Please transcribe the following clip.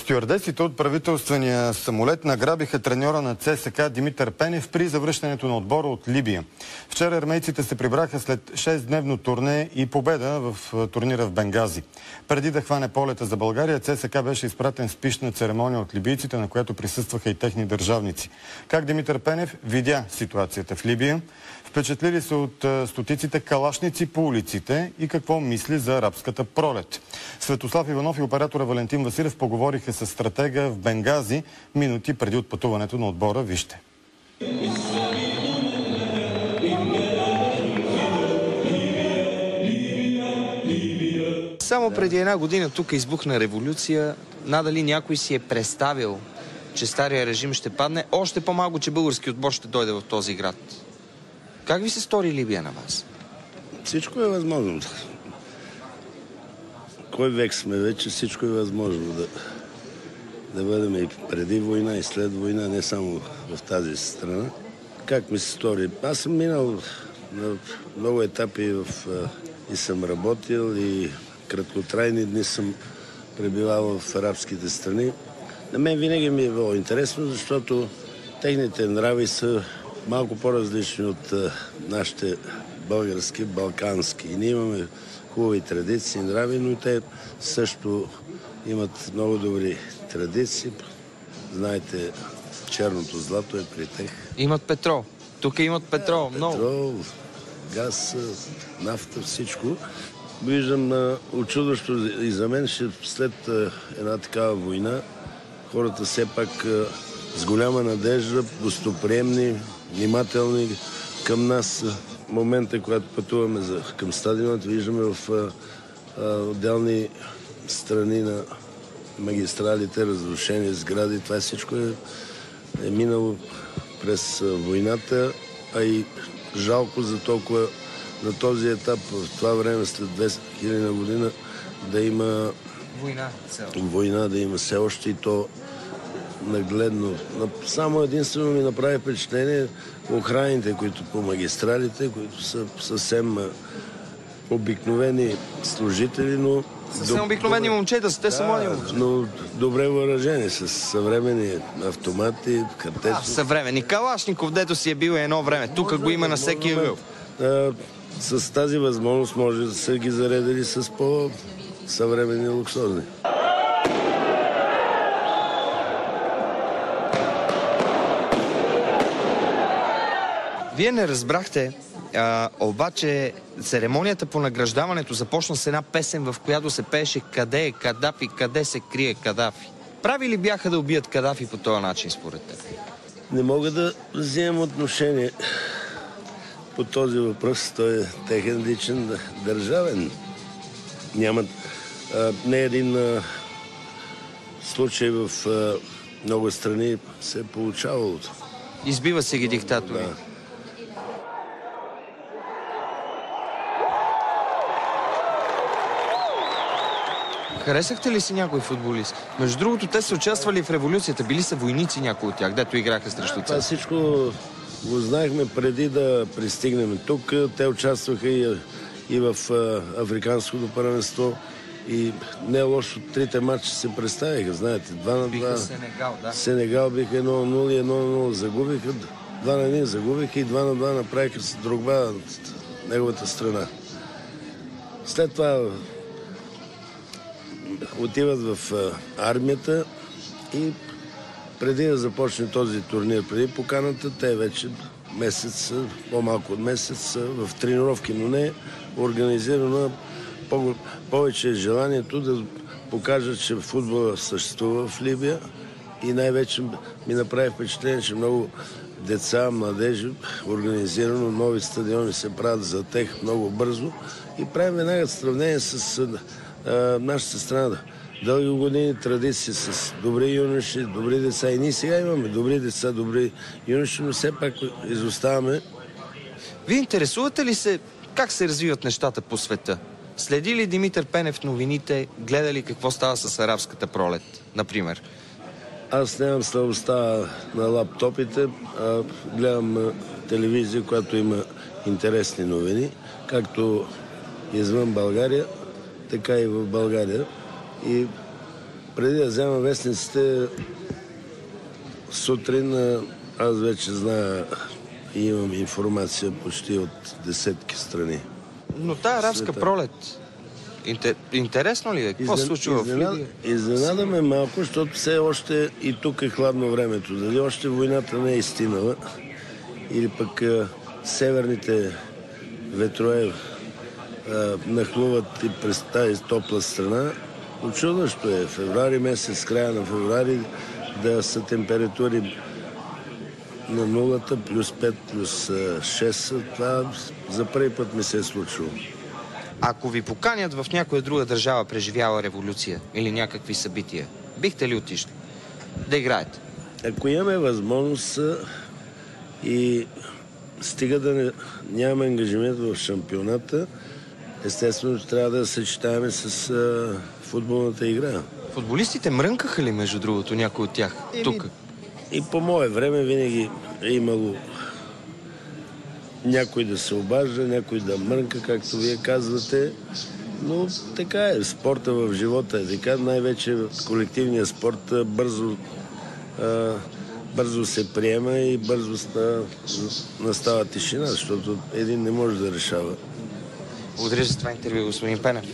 Стюардесите от правителствения самолет награбиха треньора на ЦСКА Димитър Пенев при завръщането на отбора от Либия. Вчера армейците се прибраха след 6-дневно турне и победа в турнира в Бенгази. Преди да хване полета за България, ЦСКА беше изпратен с пищна церемония от либийците, на която присъстваха и техни държавници. Как Димитър Пенев видя ситуацията в Либия? Впечатлили се от стотиците калашници по улиците и какво мисли за арабската пролет. Светослав Иванов и оператора Валентин Василев поговориха с стратега в Бенгази минути преди отпътуването на отбора. Вижте. Само преди една година тук избухна революция. Надали някой си е представил, че стария режим ще падне. Още по-малко, че български отбор ще дойде в този град. Как ви се стори Либия на вас? Всичко е възможно. Кой век сме вече, всичко е възможно да бъдем и преди война, и след война, не само в тази страна. Как ми се стори? Аз съм минал на много етапи и съм работил, и краткотрайни дни съм пребивал в арабските страни. На мен винаги ми е било интересно, защото техните нрави са малко по-различни от нашите български, балкански. И ние имаме хубави традиции, нрави, но те също имат много добри традиции. Знаете, черното злато е при тях. Имат петрол. Тук имат петрол. Много. Петрол, газ, нафта, всичко. Виждам учудващо и за мен, че след една такава война хората все пак с голяма надежда, гостоприемни, внимателни към нас. В момента, когато пътуваме към стадионът, виждаме в отделни страни на магистралите разрушени сгради. Това всичко е минало през войната, а и жалко за толкова на този етап, в това време, след 2000 година, да има война, да има все още, и то нагледно. Само единствено ми направи впечатление охраните, които по магистралите, които са съвсем обикновени служители, но... Съвсем обикновени момчета, те са млади момчета. Но добре въоръжени, с съвременни автомати, картечни. Съвременни. Калашников, дето си е бил едно време. Тук го има на всеки ъгъл. С тази възможност може да са ги заредили с по-съвременни луксозни. Вие не разбрахте, обаче церемонията по награждаването започна с една песен, в която се пееше "Къде е Кадафи, къде се крие Кадафи". Прави ли бяха да убият Кадафи по този начин, според теб? Не мога да вземам отношение по този въпрос. Той е техен личен, държавен. Няма не един случай в много страни се е получавало. Избива се ги диктатори. Да. Харесахте ли си някой футболист? Между другото, те са участвали в революцията. Били са войници някои от тях, дето играха срещу цар. Това всичко го знаехме преди да пристигнем тук. Те участваха и в африканското първенство. И не е лошо, трите матча се представиха, знаете. 2-2. Биха Сенегал, да. Сенегал биха 1-0 и 1-0 загубиха. 2-1 загубиха и 2-2 направиха с Дрогба от неговата страна. След това отиват в армията и преди да започне този турнир, преди поканата, те вече месец, по-малко от месец са в тренировки, но не е организирано. Повече е желанието да покажат, че футбола съществува в Либия, и най-вече ми направи впечатление, че много деца, младежи, организирано, нови стадиони се правят за тях много бързо, и правим веднага сравнение с нашата страна. Дълги години традиции с добри юноши, добри деца. И ние сега имаме добри деца, добри юноши, но все пак изоставаме. Вие интересувате ли се как се развиват нещата по света? Следи ли Димитър Пенев новините? Гледа ли какво става с арабската пролет, например? Аз нямам слабостта на лаптопите, а гледам телевизия, която има интересни новини, както извън България, така и в България. И преди да взема вестниците, сутрин аз вече зная и имам информация почти от десетки страни. Но тая арабска пролет, интересно ли е? Какво се случва в Либия? Изненадаме малко, защото все още и тук е хладно времето. Дали още войната не е изстинала, или пък северните ветрове нахлуват и през тази топла страна. Учудващо е февруари месец, края на февруари, да са температури на нулата, плюс 5, плюс 6. Това за първи път ми се е случило. Ако ви поканят в някоя друга държава преживяла революция или някакви събития, бихте ли отишли да играете? Ако имаме възможност и стига да нямаме ангажимент в шампионата, естествено трябва да съчетаваме с футболната игра. Футболистите мрънкаха ли, между другото, някой от тях тук? И по мое време винаги е имало някой да се обажда, някой да мрънка, както вие казвате. Но така е. Спорта в живота е така. Най-вече колективният спорт бързо се приема и бързо настава тишина, защото един не може да решава. Благодаря за това интервю, господин Пенев.